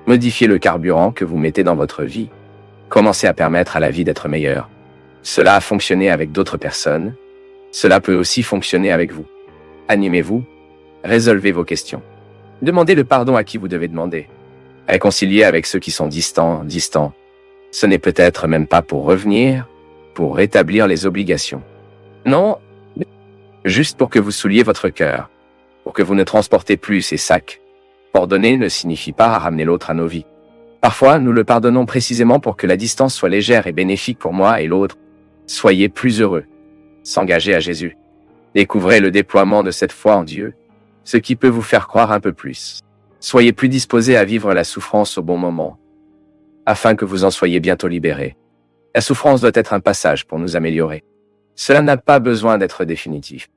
Modifiez le carburant que vous mettez dans votre vie. Commencez à permettre à la vie d'être meilleure. Cela a fonctionné avec d'autres personnes. Cela peut aussi fonctionner avec vous. Animez-vous. Résolvez vos questions. Demandez le pardon à qui vous devez demander. Réconciliez avec ceux qui sont distants. Ce n'est peut-être même pas pour revenir, pour rétablir les obligations. Non, juste pour que vous souliez votre cœur, pour que vous ne transportez plus ces sacs. Pardonner ne signifie pas ramener l'autre à nos vies. Parfois, nous le pardonnons précisément pour que la distance soit légère et bénéfique pour moi et l'autre. Soyez plus heureux. S'engager à Jésus. Découvrez le déploiement de cette foi en Dieu, ce qui peut vous faire croire un peu plus. Soyez plus disposés à vivre la souffrance au bon moment, afin que vous en soyez bientôt libérés. La souffrance doit être un passage pour nous améliorer. Cela n'a pas besoin d'être définitif.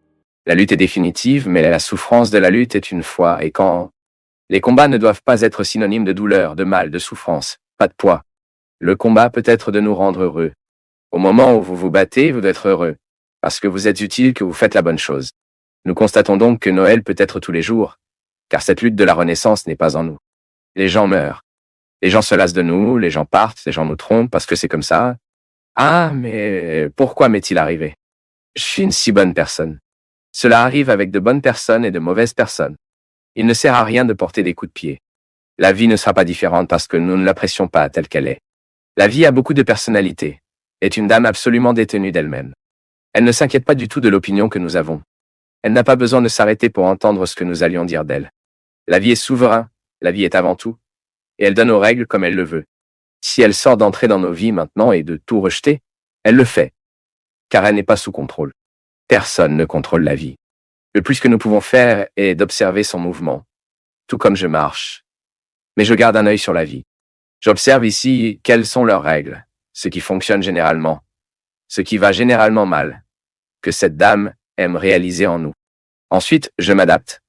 La lutte est définitive, mais la souffrance de la lutte est une fois, et quand les combats ne doivent pas être synonymes de douleur, de mal, de souffrance, pas de poids. Le combat peut être de nous rendre heureux. Au moment où vous vous battez, vous devez être heureux, parce que vous êtes utile, que vous faites la bonne chose. Nous constatons donc que Noël peut être tous les jours, car cette lutte de la Renaissance n'est pas en nous. Les gens meurent. Les gens se lassent de nous, les gens partent, les gens nous trompent parce que c'est comme ça. Ah, mais pourquoi m'est-il arrivé? Je suis une si bonne personne. Cela arrive avec de bonnes personnes et de mauvaises personnes. Il ne sert à rien de porter des coups de pied. La vie ne sera pas différente parce que nous ne l'apprécions pas telle qu'elle est. La vie a beaucoup de personnalité, est une dame absolument détenue d'elle-même. Elle ne s'inquiète pas du tout de l'opinion que nous avons. Elle n'a pas besoin de s'arrêter pour entendre ce que nous allions dire d'elle. La vie est souveraine, la vie est avant tout, et elle donne aux règles comme elle le veut. Si elle sort d'entrer dans nos vies maintenant et de tout rejeter, elle le fait, car elle n'est pas sous contrôle. Personne ne contrôle la vie. Le plus que nous pouvons faire est d'observer son mouvement, tout comme je marche. Mais je garde un œil sur la vie. J'observe ici quelles sont leurs règles, ce qui fonctionne généralement, ce qui va généralement mal, que cette dame aime réaliser en nous. Ensuite, je m'adapte.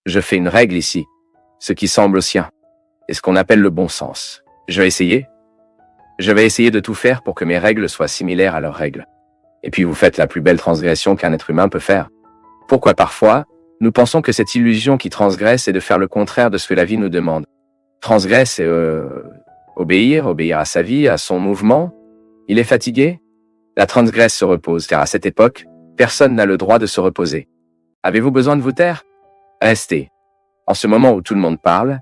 Je fais une règle ici, ce qui semble au sien, et ce qu'on appelle le bon sens. Je vais essayer de tout faire pour que mes règles soient similaires à leurs règles. Et puis vous faites la plus belle transgression qu'un être humain peut faire. Pourquoi parfois, nous pensons que cette illusion qui transgresse est de faire le contraire de ce que la vie nous demande. Transgresse et obéir à sa vie, à son mouvement. Il est fatigué? La transgresse se repose, car à cette époque, personne n'a le droit de se reposer. Avez-vous besoin de vous taire? Restez. En ce moment où tout le monde parle,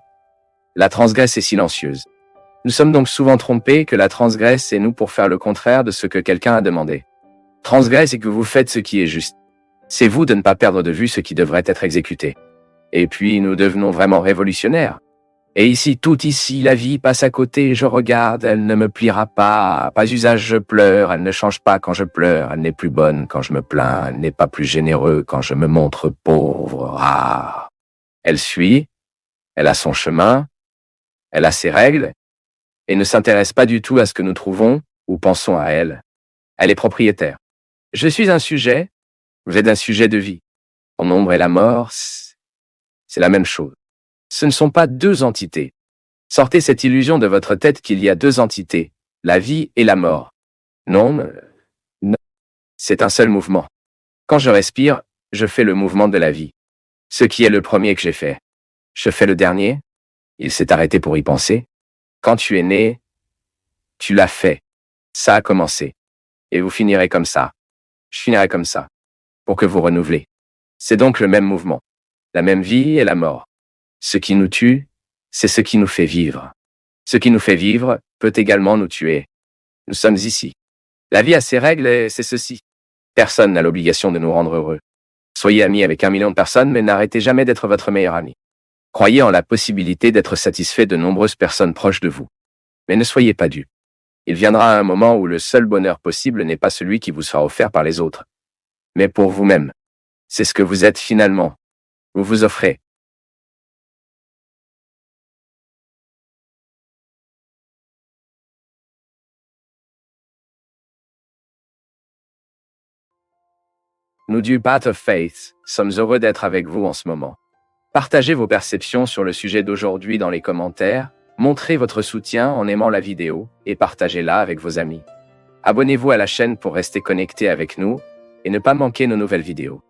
la transgresse est silencieuse. Nous sommes donc souvent trompés que la transgresse est nous pour faire le contraire de ce que quelqu'un a demandé. Transgresse et que vous faites ce qui est juste. C'est vous de ne pas perdre de vue ce qui devrait être exécuté. Et puis nous devenons vraiment révolutionnaires. Et ici, tout ici, la vie passe à côté, je regarde, elle ne me pliera pas, pas usage je pleure, elle ne change pas quand je pleure, elle n'est plus bonne quand je me plains, elle n'est pas plus généreux quand je me montre pauvre, rare. Elle suit, elle a son chemin, elle a ses règles, et ne s'intéresse pas du tout à ce que nous trouvons ou pensons à elle. Elle est propriétaire. Je suis un sujet, vous êtes un sujet de vie. Ton ombre et la mort, c'est la même chose. Ce ne sont pas deux entités. Sortez cette illusion de votre tête qu'il y a deux entités, la vie et la mort. Non, c'est un seul mouvement. Quand je respire, je fais le mouvement de la vie. Ce qui est le premier que j'ai fait. Je fais le dernier. Il s'est arrêté pour y penser. Quand tu es né, tu l'as fait. Ça a commencé. Et vous finirez comme ça. Je finirai comme ça. Pour que vous renouvelez. C'est donc le même mouvement. La même vie et la mort. Ce qui nous tue, c'est ce qui nous fait vivre. Ce qui nous fait vivre peut également nous tuer. Nous sommes ici. La vie a ses règles et c'est ceci. Personne n'a l'obligation de nous rendre heureux. Soyez amis avec 1 million de personnes, mais n'arrêtez jamais d'être votre meilleur ami. Croyez en la possibilité d'être satisfait de nombreuses personnes proches de vous. Mais ne soyez pas dupes. Il viendra un moment où le seul bonheur possible n'est pas celui qui vous sera offert par les autres, mais pour vous-même. C'est ce que vous êtes finalement. Vous vous offrez. Nous du Path of Faith sommes heureux d'être avec vous en ce moment. Partagez vos perceptions sur le sujet d'aujourd'hui dans les commentaires, montrez votre soutien en aimant la vidéo et partagez-la avec vos amis. Abonnez-vous à la chaîne pour rester connecté avec nous et ne pas manquer nos nouvelles vidéos.